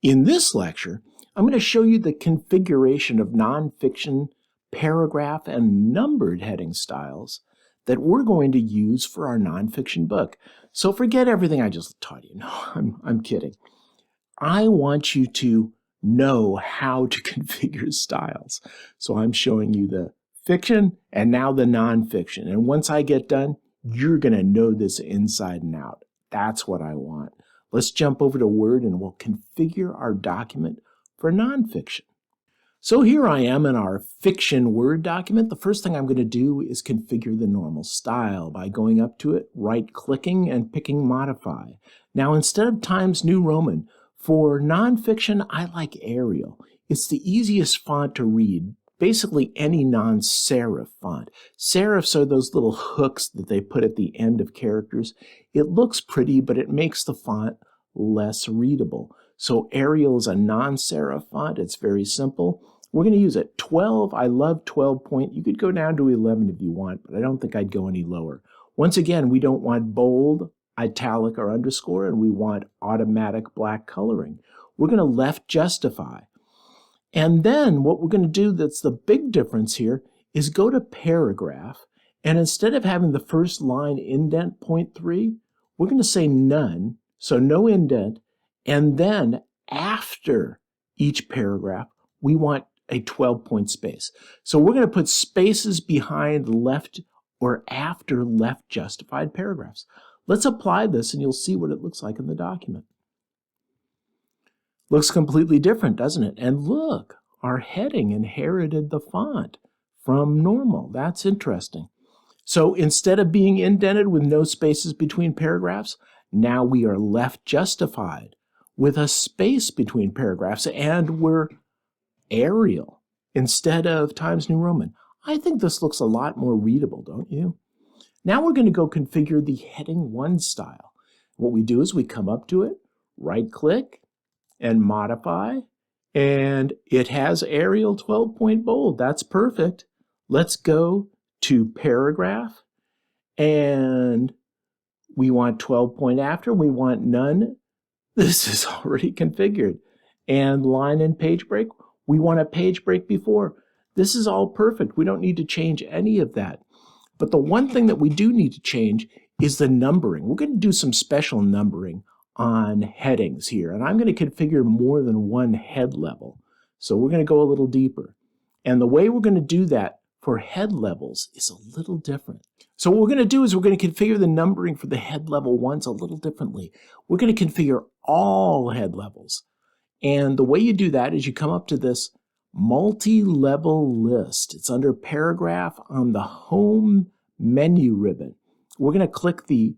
In this lecture, I'm going to show you the configuration of nonfiction paragraph and numbered heading styles that we're going to use for our nonfiction book. So forget everything I just taught you. No, I'm kidding. I want you to know how to configure styles. So I'm showing you the fiction and now the nonfiction. And once I get done, you're going to know this inside and out. That's what I want. Let's jump over to Word and we'll configure our document for nonfiction. So here I am in our fiction Word document. The first thing I'm going to do is configure the normal style by going up to it, right-clicking, and picking Modify. Now instead of Times New Roman, for nonfiction, I like Arial. It's the easiest font to read. Basically any non-serif font. Serifs are those little hooks that they put at the end of characters. It looks pretty, but it makes the font less readable. So Arial is a non-serif font. It's very simple. We're going to use it. 12, I love 12 point. You could go down to 11 if you want, but I don't think I'd go any lower. Once again, we don't want bold, italic, or underscore, and we want automatic black coloring. We're going to left justify. And then what we're going to do that's the big difference here is go to paragraph, and instead of having the first line indent 0.3, we're going to say none, so no indent, and then after each paragraph, we want a 12-point space. So we're going to put spaces behind left or after left justified paragraphs. Let's apply this and you'll see what it looks like in the document. Looks completely different, doesn't it? And look, our heading inherited the font from normal. That's interesting. So instead of being indented with no spaces between paragraphs, now we are left justified with a space between paragraphs, and we're Arial instead of Times New Roman. I think this looks a lot more readable, don't you? Now we're going to go configure the heading 1 style. What we do is we come up to it, right-click, and modify, and it has Arial 12-point bold. That's perfect. Let's go to paragraph, and we want 12-point after, we want none. This is already configured. And line and page break, we want a page break before. This is all perfect. We don't need to change any of that. But the one thing that we do need to change is the numbering. We're going to do some special numbering on headings here, and I'm going to configure more than one head level. So we're going to go a little deeper. And the way we're going to do that for head levels is a little different. So what we're going to do is we're going to configure the numbering for the head level ones a little differently. We're going to configure all head levels. And the way you do that is you come up to this multi-level list. It's under paragraph on the home menu ribbon. We're going to click the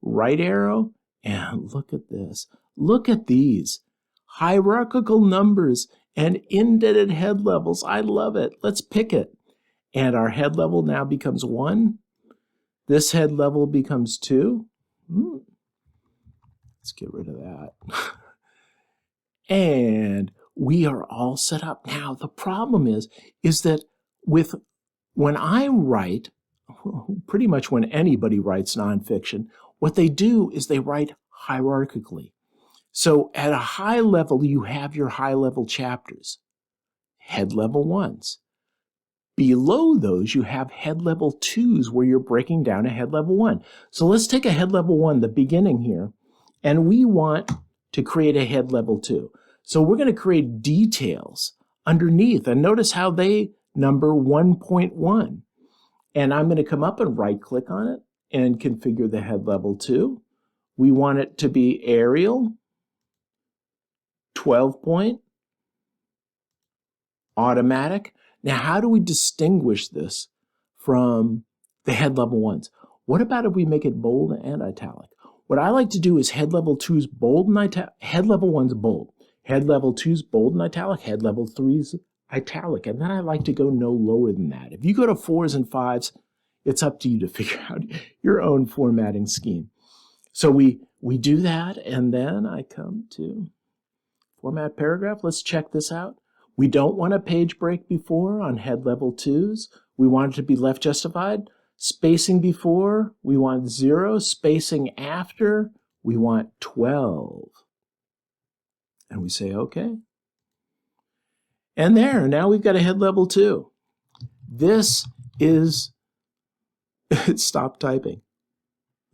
right arrow and look at this. Look at these hierarchical numbers and indented head levels. I love it. Let's pick it. And our head level now becomes 1. This head level becomes 2. Let's get rid of that. And we are all set up. Now, the problem is that when I write, pretty much when anybody writes nonfiction, what they do is they write hierarchically. So at a high level, you have your high-level chapters, head level 1s. Below those, you have head level 2s where you're breaking down a head level 1. So let's take a head level 1, the beginning here, and we want to create a head level 2. So we're going to create details underneath, and notice how they number 1.1. And I'm going to come up and right-click on it and configure the head level 2. We want it to be Arial, 12-point, automatic. Now, how do we distinguish this from the head level 1s? What about if we make it bold and italic? What I like to do is head level 2s bold and italic, head level 1s bold, head level 2s bold and italic, head level 3s italic, and then I like to go no lower than that. If you go to 4s and 5s, it's up to you to figure out your own formatting scheme. So we do that, and then I come to format paragraph. Let's check this out. We don't want a page break before on head level 2s. We want it to be left justified. Spacing before, we want 0. Spacing after, we want 12. And we say, okay. And there, now we've got a head level 2. This is, it stopped typing.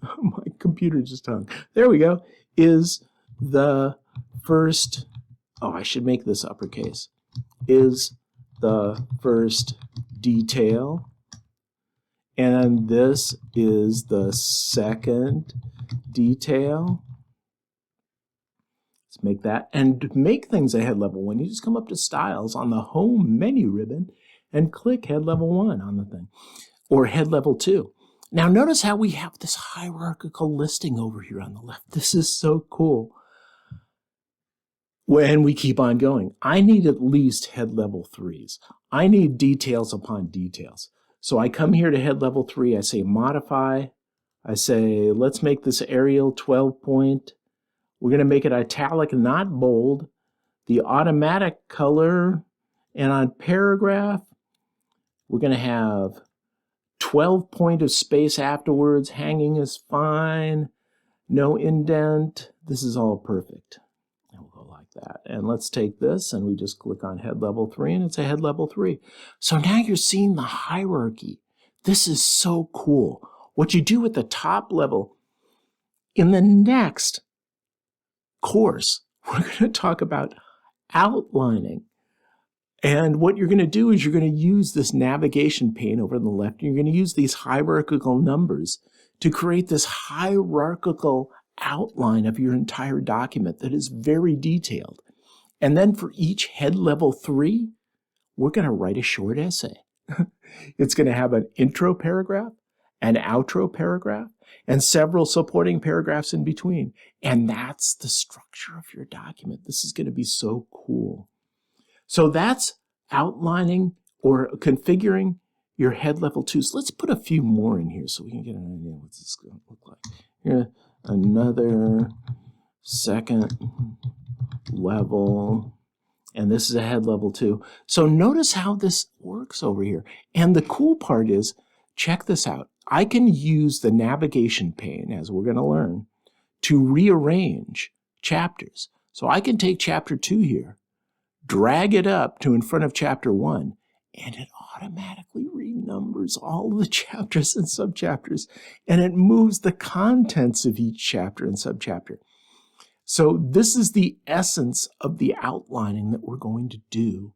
My computer just hung. There we go. Is the first, oh, I should make this uppercase. Is the first detail. And this is the second detail. Let's make that. And to make things a head level 1, you just come up to Styles on the Home menu ribbon and click head level 1 on the thing, or head level 2. Now notice how we have this hierarchical listing over here on the left. This is so cool. When we keep on going, I need at least head level 3s. I need details upon details. So I come here to head level 3, I say modify, I say let's make this Arial 12 point. We're going to make it italic, not bold. The automatic color, and on paragraph, we're going to have 12 point of space afterwards. Hanging is fine. No indent. This is all perfect. And we'll go like that. And let's take this and we just click on head level 3 and it's a head level 3. So now you're seeing the hierarchy. This is so cool. What you do at the top level, in the next course, we're going to talk about outlining. And what you're going to do is you're going to use this navigation pane over on the left. You're going to use these hierarchical numbers to create this hierarchical outline of your entire document that is very detailed. And then for each head level 3, we're going to write a short essay. It's going to have an intro paragraph, an outro paragraph, and several supporting paragraphs in between. And that's the structure of your document. This is going to be so cool. So that's outlining or configuring your head level 2s. Let's put a few more in here so we can get an idea what this is going to look like. Here, another second level, and this is a head level 2. So notice how this works over here. And the cool part is, check this out. I can use the navigation pane, as we're going to learn, to rearrange chapters. So I can take chapter 2 here, drag it up to in front of chapter 1, and it automatically renumbers all of the chapters and subchapters, and it moves the contents of each chapter and subchapter. So this is the essence of the outlining that we're going to do